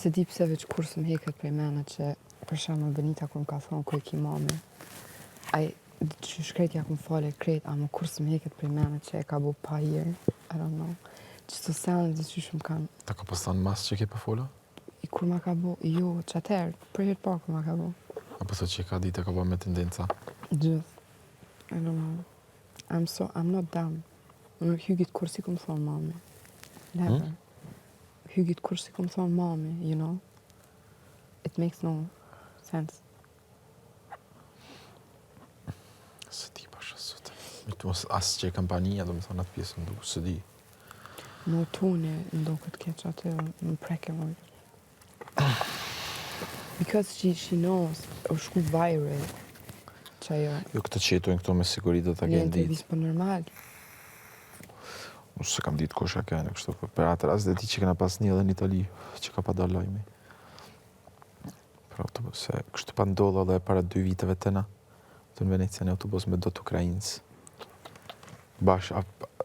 Se di pse veç kur së më heket prej mene që për shembull Benita kur më ka thonë ku e ki mami. Ai që shkretja ku më fale kret, ama kur së më heket prej mene që e ka bu pa hirë. I don't know. Që të senë dhe që shumë kanë. Ta ka pas thënë mas që ke për fola? I kur ma ka bu, jo, që atëherë, për hirë parë kur ma ka bu. Apo thot që ka ditë ka bërë me tendenca? Gjithë. I don't know. I'm not dumb. Unë hygit kur si këmë thonë mami. Never. Hygit kur si këmë thonë mami, you know? It makes no sense. Se di pasha sot. Asë që e kampania, do më thonë atë pjesë në duke, se di. Në tuni, ndo këtë keq atë, më preke më. Because she knows, o shku viral, që ajo. Jo këtë që jetojnë këto me siguri do ta Një kenë ditë. intervjis për normal. Unë se kam ditë kusha kene kështu, për atë rast dhe ti që kena pas një edhe në Itali, që ka pa dalë lajmi. Për autobus, se kështu pa ndodha dhe para 2 viteve tëna, të në Venecia në autobus me do të Ukrajinës. Bash,